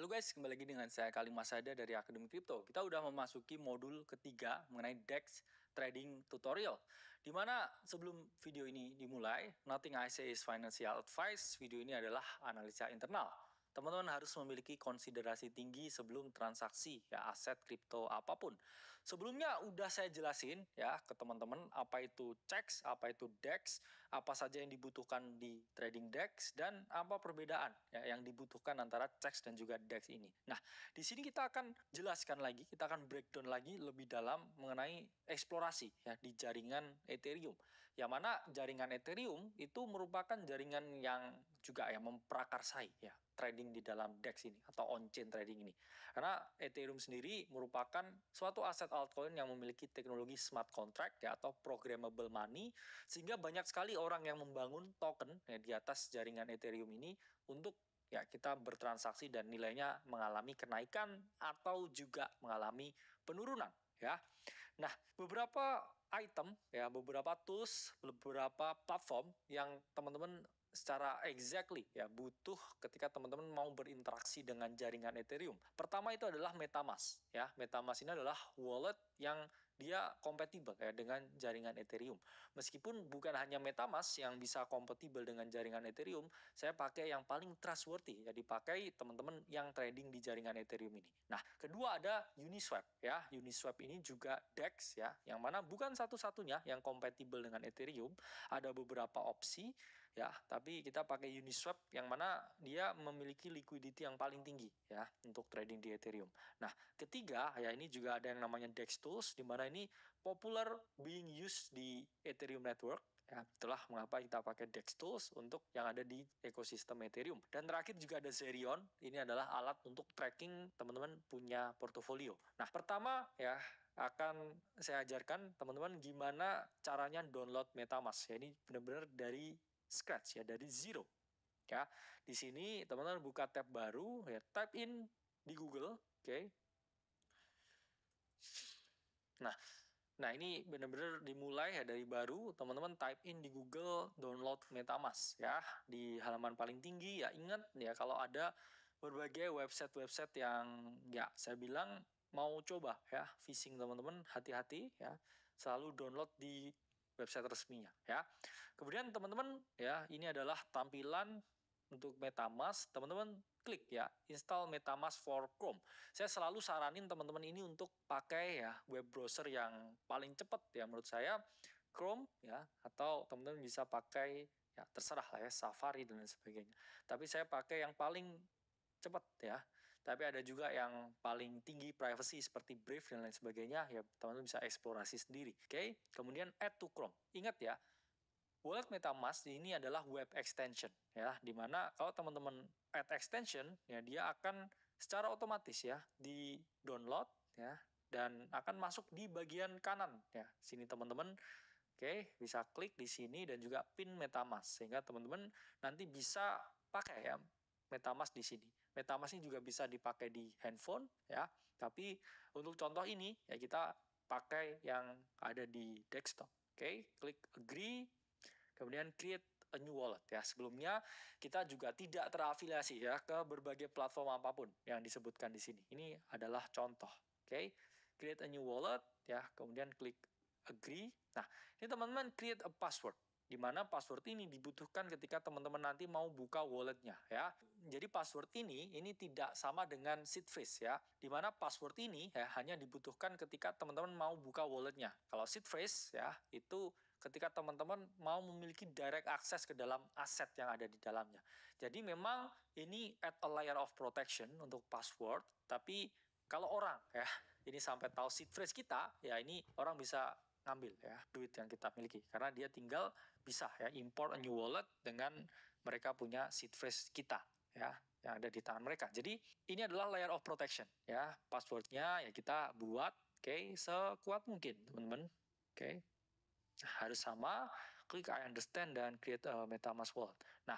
Halo guys, kembali lagi dengan saya Kalim Masada dari Akademi Kripto. Kita udah memasuki modul ketiga mengenai DEX trading tutorial. Dimana sebelum video ini dimulai, nothing I say is financial advice. Video ini adalah analisa internal. Teman-teman harus memiliki konsiderasi tinggi sebelum transaksi ya aset kripto apapun. Sebelumnya udah saya jelasin ya ke teman-teman apa itu CEX, apa itu DEX, apa saja yang dibutuhkan di trading DEX dan apa perbedaan ya yang dibutuhkan antara CEX dan juga DEX ini. Nah, di sini kita akan jelaskan lagi, kita akan breakdown lagi lebih dalam mengenai eksplorasi ya di jaringan Ethereum. Yang mana jaringan Ethereum itu merupakan jaringan yang juga ya memprakarsai ya trading di dalam DEX ini atau on-chain trading ini. Karena Ethereum sendiri merupakan suatu aset altcoin yang memiliki teknologi smart contract ya atau programmable money sehingga banyak sekali orang yang membangun token ya, di atas jaringan Ethereum ini untuk ya kita bertransaksi dan nilainya mengalami kenaikan atau juga mengalami penurunan ya. Nah, beberapa item ya, beberapa tools, beberapa platform yang teman-teman secara exactly ya butuh ketika teman-teman mau berinteraksi dengan jaringan Ethereum. Pertama itu adalah MetaMask ya. MetaMask ini adalah wallet yang dia kompatibel ya dengan jaringan Ethereum. Meskipun bukan hanya MetaMask yang bisa kompatibel dengan jaringan Ethereum, saya pakai yang paling trustworthy ya dipakai teman-teman yang trading di jaringan Ethereum ini. Nah, kedua ada Uniswap ya. Uniswap ini juga DEX ya, yang mana bukan satu-satunya yang kompatibel dengan Ethereum. Ada beberapa opsi ya, tapi kita pakai Uniswap yang mana dia memiliki liquidity yang paling tinggi ya untuk trading di Ethereum. Nah, ketiga ya ini juga ada yang namanya DEX Tools di mana ini popular being used di Ethereum network. Ya, itulah mengapa kita pakai DEX Tools untuk yang ada di ekosistem Ethereum. Dan terakhir juga ada Zerion. Ini adalah alat untuk tracking teman-teman punya portofolio. Nah, pertama ya akan saya ajarkan teman-teman gimana caranya download MetaMask. Ya, ini benar-benar dari scratch ya, dari zero. Ya, di sini teman-teman buka tab baru ya, type in di Google, oke. Nah ini benar-benar dimulai ya dari baru, teman-teman type in di Google download MetaMask ya di halaman paling tinggi ya. Ingat ya kalau ada berbagai website-website yang ya saya bilang mau coba ya phishing teman-teman, hati-hati ya, selalu download di website resminya ya. Kemudian teman-teman ya ini adalah tampilan untuk MetaMask, teman-teman klik ya install MetaMask for Chrome. Saya selalu saranin teman-teman ini untuk pakai ya web browser yang paling cepat ya menurut saya Chrome ya, atau teman-teman bisa pakai ya terserah lah ya Safari dan lain sebagainya. Tapi saya pakai yang paling cepat ya. Tapi ada juga yang paling tinggi privacy seperti Brave dan lain sebagainya ya teman-teman bisa eksplorasi sendiri. Oke, kemudian add to Chrome. Ingat ya, wallet MetaMask ini adalah web extension ya, dimana kalau teman-teman add extension ya dia akan secara otomatis ya di download ya dan akan masuk di bagian kanan ya. Sini teman-teman oke, bisa klik di sini dan juga pin MetaMask sehingga teman-teman nanti bisa pakai ya MetaMask di sini. MetaMask ini juga bisa dipakai di handphone ya. Tapi untuk contoh ini ya kita pakai yang ada di desktop. Oke, klik agree, kemudian create a new wallet ya. Sebelumnya kita juga tidak terafiliasi ya ke berbagai platform apapun yang disebutkan di sini. Ini adalah contoh. Oke, create a new wallet ya, kemudian klik agree. Nah, ini teman-teman create a password, di mana password ini dibutuhkan ketika teman-teman nanti mau buka walletnya ya. Jadi password ini tidak sama dengan seed phrase ya, di mana password ini ya hanya dibutuhkan ketika teman-teman mau buka walletnya. Kalau seed phrase ya itu ketika teman-teman mau memiliki direct access ke dalam aset yang ada di dalamnya. Jadi memang ini add a layer of protection untuk password, tapi kalau orang ya ini sampai tahu seed phrase kita, ya ini orang bisa ngambil ya duit yang kita miliki karena dia tinggal bisa ya import a new wallet dengan mereka punya seed phrase kita ya yang ada di tangan mereka. Jadi ini adalah layer of protection ya, passwordnya ya kita buat sekuat mungkin teman-teman. Harus sama, klik I understand dan create a MetaMask wallet. Nah,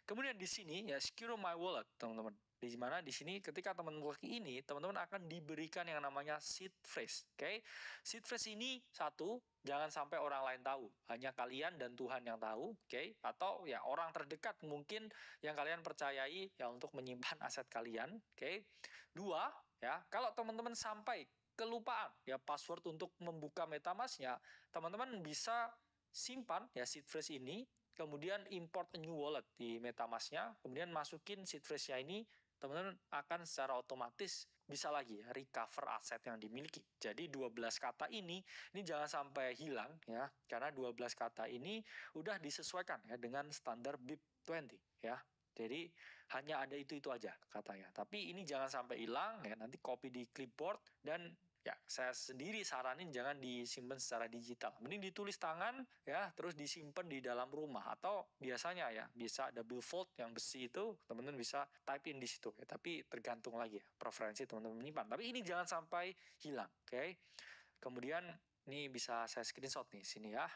Kemudian di sini ya secure my wallet, teman-teman. Di mana di sini ketika teman-teman klik ini, teman-teman akan diberikan yang namanya seed phrase. Oke. Seed phrase ini satu, jangan sampai orang lain tahu. Hanya kalian dan Tuhan yang tahu, oke? Atau ya orang terdekat mungkin yang kalian percayai ya untuk menyimpan aset kalian, oke? Dua, ya, kalau teman-teman sampai kelupaan ya password untuk membuka MetaMask-nya, teman-teman bisa simpan ya seed phrase ini, kemudian import a new wallet di MetaMask-nya, kemudian masukin seed phrase-nya ini, teman-teman akan secara otomatis bisa lagi ya, recover aset yang dimiliki. Jadi 12 kata ini jangan sampai hilang ya, karena 12 kata ini udah disesuaikan ya dengan standar BIP20 ya. Jadi hanya ada itu aja katanya. Tapi ini jangan sampai hilang ya, nanti copy di clipboard dan ya, saya sendiri saranin jangan disimpan secara digital. Mending ditulis tangan ya, terus disimpan di dalam rumah atau biasanya ya bisa double fold yang besi itu teman-teman bisa type in di situ ya. Tapi tergantung lagi ya preferensi teman-teman menyimpan. Tapi ini jangan sampai hilang, oke? Kemudian ini bisa saya screenshot nih sini ya.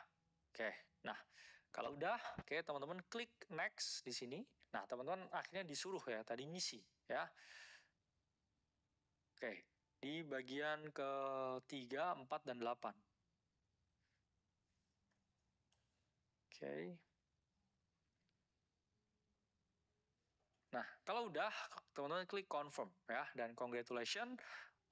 Oke. Nah, kalau udah, oke teman-teman klik next di sini. Nah, teman-teman akhirnya disuruh ya tadi ngisi ya. Oke, di bagian ke-3, 4, dan 8. Oke. Nah, kalau udah, teman-teman klik confirm ya, dan congratulations,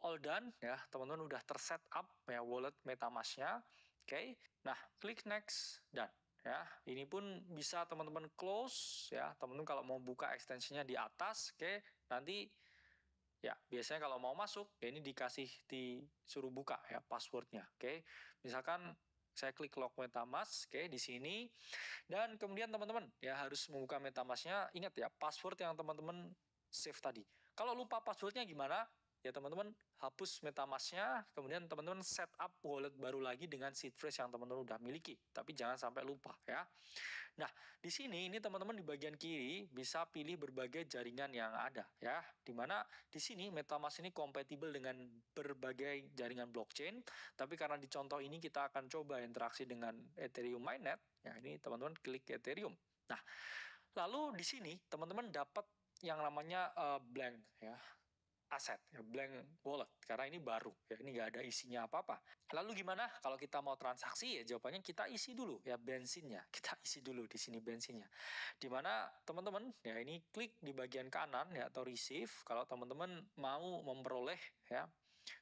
all done ya, teman-teman udah terset up ya wallet MetaMask-nya. Oke. Nah, klik next dan ya, ini pun bisa teman-teman close ya, teman-teman kalau mau buka ekstensinya di atas, oke, nanti ya, biasanya kalau mau masuk, ya ini disuruh buka ya passwordnya, oke. Misalkan saya klik lock MetaMask, oke, di sini. Dan kemudian teman-teman ya harus membuka MetaMask-nya. Ingat ya, password yang teman-teman save tadi. Kalau lupa passwordnya gimana? Ya teman-teman hapus MetaMask-nya, kemudian teman-teman set up wallet baru lagi dengan seed phrase yang teman-teman udah miliki. Tapi jangan sampai lupa ya. Nah, di sini ini teman-teman di bagian kiri bisa pilih berbagai jaringan yang ada ya. Dimana di sini MetaMask ini kompatibel dengan berbagai jaringan blockchain. Tapi karena di contoh ini kita akan coba interaksi dengan Ethereum mainnet. Ya, ini teman-teman klik Ethereum. Nah, lalu di sini teman-teman dapat yang namanya blank ya, aset ya, blank wallet karena ini baru ya, ini nggak ada isinya apa-apa. Lalu gimana kalau kita mau transaksi? Ya jawabannya kita isi dulu ya bensinnya, kita isi dulu di sini bensinnya. Dimana teman-teman ya ini klik di bagian kanan ya atau receive kalau teman-teman mau memperoleh ya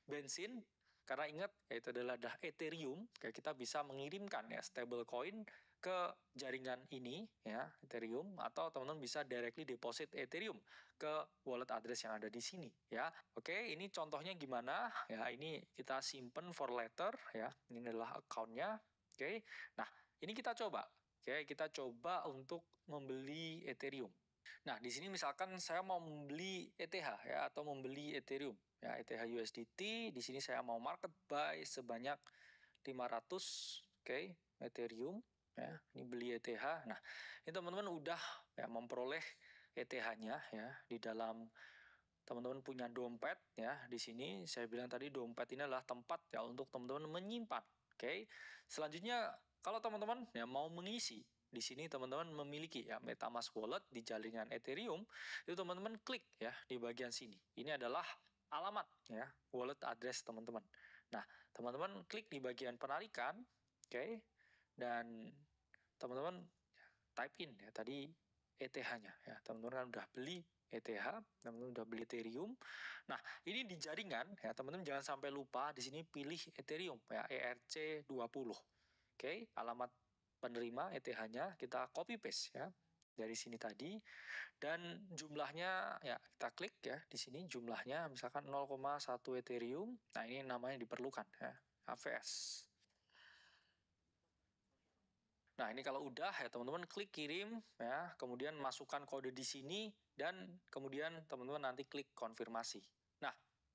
bensin. Karena ingat ya itu adalah Ethereum, kayak kita bisa mengirimkan ya stablecoin ke jaringan ini ya Ethereum, atau teman-teman bisa directly deposit Ethereum ke wallet address yang ada di sini ya. Oke, ini contohnya gimana ya, ini kita simpen for later ya, ini adalah accountnya. Oke, nah ini kita coba. Oke, kita coba untuk membeli Ethereum. Nah, di sini misalkan saya mau membeli ETH ya atau membeli Ethereum ya, ETH USDT. Di sini saya mau market buy sebanyak 500, oke, Ethereum ya. Ini beli ETH. Nah, ini teman-teman udah ya memperoleh ETH-nya ya di dalam teman-teman punya dompet ya. Di sini saya bilang tadi dompet ini adalah tempat ya untuk teman-teman menyimpan. Oke. Selanjutnya kalau teman-teman ya mau mengisi di sini teman-teman memiliki ya MetaMask Wallet di jaringan Ethereum, itu teman-teman klik ya di bagian sini. Ini adalah alamat ya wallet address teman-teman. Nah, teman-teman klik di bagian penarikan, oke, dan teman-teman type in ya tadi ETH-nya ya. Teman-teman kan udah beli ETH, teman-teman udah beli Ethereum. Nah, ini di jaringan ya, teman-teman jangan sampai lupa di sini pilih Ethereum ya, ERC20. Oke, alamat penerima ETH-nya kita copy paste ya dari sini tadi, dan jumlahnya ya kita klik ya di sini jumlahnya misalkan 0,1 Ethereum. Nah, ini namanya diperlukan ya, AVS. Nah, ini kalau udah ya teman-teman klik kirim ya, kemudian masukkan kode di sini dan kemudian teman-teman nanti klik konfirmasi. Nah,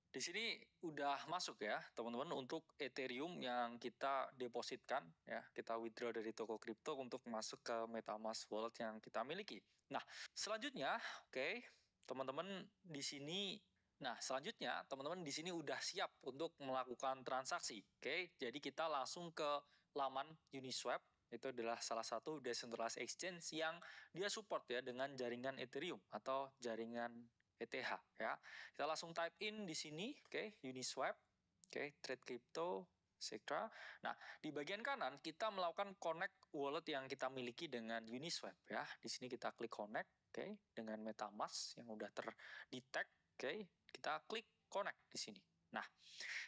di sini udah masuk ya teman-teman untuk Ethereum yang kita depositkan ya, kita withdraw dari toko kripto untuk masuk ke MetaMask Wallet yang kita miliki. Nah, selanjutnya, oke, teman-teman di sini. Nah, selanjutnya teman-teman di sini udah siap untuk melakukan transaksi. Oke, jadi kita langsung ke laman Uniswap. itu adalah salah satu decentralized exchange yang dia support ya dengan jaringan Ethereum atau jaringan ETH ya. Kita langsung type in di sini, oke, Uniswap, oke, trade crypto, etc. Nah, di bagian kanan kita melakukan connect wallet yang kita miliki dengan Uniswap ya. Di sini kita klik connect, oke, dengan MetaMask yang udah terdetect, oke. Kita klik connect di sini. Nah,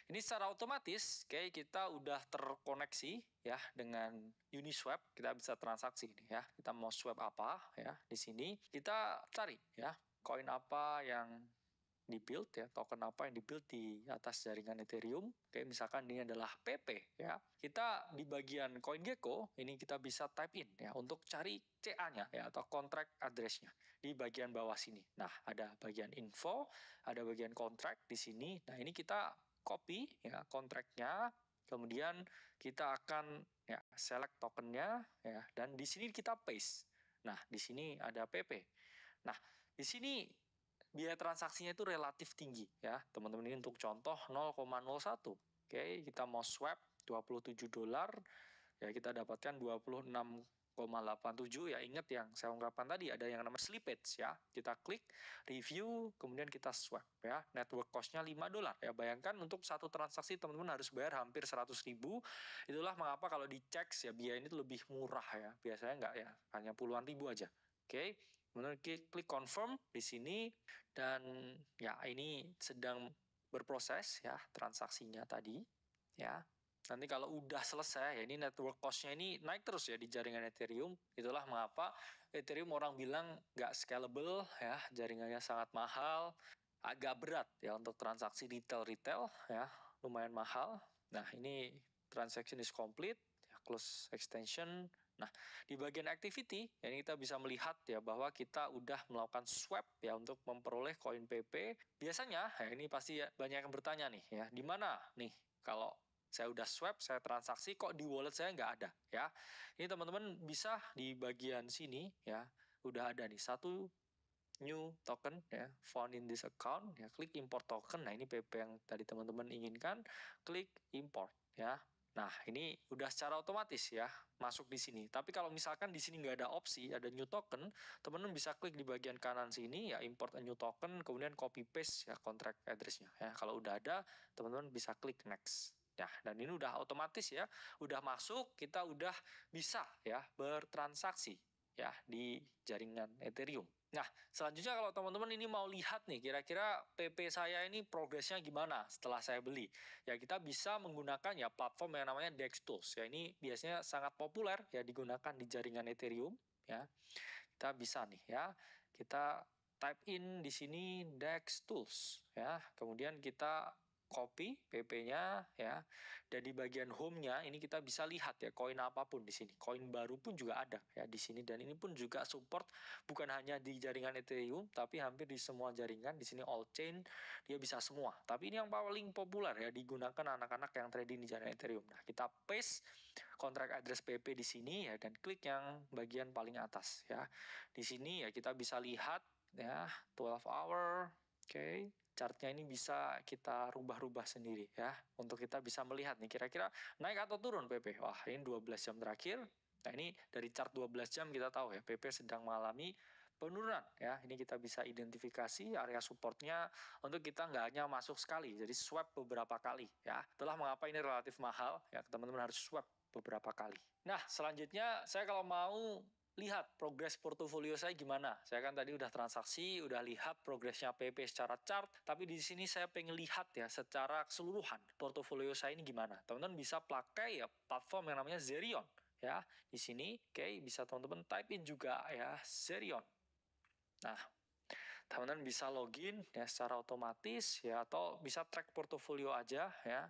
ini secara otomatis, oke, kita udah terkoneksi ya dengan Uniswap. Kita bisa transaksi ini ya. Kita mau swap apa ya di sini. Kita cari ya koin apa yang di-build ya, token apa yang di-build di atas jaringan Ethereum. Oke, misalkan ini adalah PP ya. Kita di bagian CoinGecko ini kita bisa type in ya untuk cari CA-nya ya atau contract address-nya di bagian bawah sini. Nah, ada bagian info, ada bagian contract di sini. Nah, ini kita copy ya kontraknya, kemudian kita akan ya select tokennya ya dan di sini kita paste. Nah, di sini ada PP. Nah, di sini biaya transaksinya itu relatif tinggi ya teman-teman. Ini untuk contoh 0,01. Oke, kita mau swap $27 ya, kita dapatkan 26,87 ya. Ingat yang saya ungkapkan tadi, ada yang namanya slippage ya. Kita klik review, kemudian kita swap ya. Network cost-nya $5 ya. Bayangkan untuk satu transaksi teman-teman harus bayar hampir 100.000. Itulah mengapa kalau dicek ya biaya ini tuh lebih murah ya. Biasanya enggak ya, hanya puluhan ribu aja. Oke. Kemudian klik confirm di sini dan ya ini sedang berproses ya transaksinya tadi ya. Nanti kalau udah selesai ya ini network cost-nya ini naik terus ya di jaringan Ethereum. Itulah mengapa Ethereum orang bilang nggak scalable ya, jaringannya sangat mahal, agak berat ya untuk transaksi retail ya, lumayan mahal. Nah, ini transaction is complete ya, close extension. Nah, di bagian activity, ini kita bisa melihat ya bahwa kita udah melakukan swap ya untuk memperoleh koin PP. Biasanya, ya ini pasti ya, banyak yang bertanya nih ya, di mana nih kalau saya udah swap, saya transaksi kok di wallet saya nggak ada ya. Ini teman-teman bisa di bagian sini ya, udah ada nih satu new token ya, found in this account ya, klik import token. Nah, ini PP yang tadi teman-teman inginkan, klik import ya. Nah, ini udah secara otomatis ya masuk di sini. Tapi kalau misalkan di sini nggak ada opsi, ada new token, teman-teman bisa klik di bagian kanan sini ya, import a new token, kemudian copy paste ya contract address-nya ya. Kalau udah ada, teman-teman bisa klik next. Nah, dan ini udah otomatis ya, udah masuk, kita udah bisa ya bertransaksi ya di jaringan Ethereum. Nah, selanjutnya kalau teman-teman ini mau lihat nih, kira-kira PP saya ini progresnya gimana setelah saya beli. Ya, kita bisa menggunakan ya platform yang namanya DEX Tools. Ya, ini biasanya sangat populer ya digunakan di jaringan Ethereum. Ya, kita bisa nih ya, kita type in di sini DEX Tools. Ya, kemudian kita copy PP-nya ya, dan di bagian home-nya ini kita bisa lihat ya koin apapun di sini. Koin baru pun juga ada ya di sini, dan ini pun juga support bukan hanya di jaringan Ethereum tapi hampir di semua jaringan. Di sini all chain dia bisa semua. Tapi ini yang paling populer ya digunakan anak-anak yang trading di jaringan Ethereum. Nah, kita paste contract address PP di sini ya dan klik yang bagian paling atas ya. Di sini ya kita bisa lihat ya 12 hour. Oke. Chartnya ini bisa kita rubah-rubah sendiri ya, untuk kita bisa melihat nih kira-kira naik atau turun PP. Wah, ini 12 jam terakhir. Nah, ini dari chart 12 jam kita tahu ya PP sedang mengalami penurunan ya. Ini kita bisa identifikasi area supportnya untuk kita nggak hanya masuk sekali, jadi swap beberapa kali ya. Itulah mengapa ini relatif mahal ya, teman-teman harus swap beberapa kali. Nah, selanjutnya saya kalau mau lihat progres portofolio saya gimana. Saya kan tadi udah transaksi, udah lihat progresnya PP secara chart, tapi di sini saya pengen lihat ya secara keseluruhan portofolio saya ini gimana. Teman-teman bisa pakai ya platform yang namanya Zerion ya. Di sini oke, bisa teman-teman type in juga ya Zerion. Nah, teman-teman bisa login ya secara otomatis ya, atau bisa track portofolio aja ya.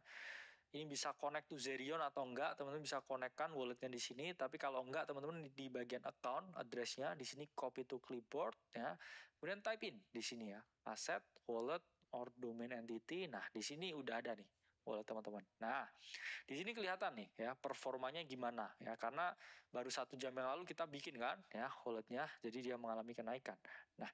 Ini bisa connect to Zerion atau enggak, teman-teman bisa connectkan walletnya di sini. Tapi kalau enggak, teman-teman di bagian account address-nya di sini copy to clipboard ya. Kemudian type in di sini ya, asset, wallet, or domain entity. Nah, di sini udah ada nih wallet teman-teman. Nah, di sini kelihatan nih ya performanya gimana ya, karena baru 1 jam yang lalu kita bikin kan ya walletnya, jadi dia mengalami kenaikan. Nah,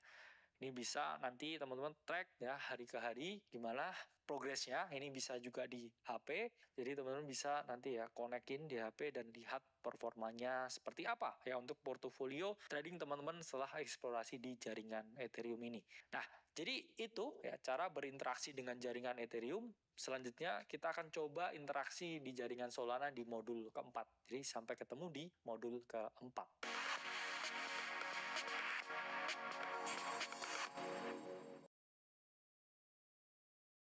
Ini bisa nanti teman-teman track ya hari ke hari gimana progresnya. Ini bisa juga di HP. Jadi teman-teman bisa nanti ya konekin di HP dan lihat performanya seperti apa ya untuk portofolio trading teman-teman setelah eksplorasi di jaringan Ethereum ini. Nah, jadi itu ya cara berinteraksi dengan jaringan Ethereum. Selanjutnya kita akan coba interaksi di jaringan Solana di modul keempat. Jadi sampai ketemu di modul keempat.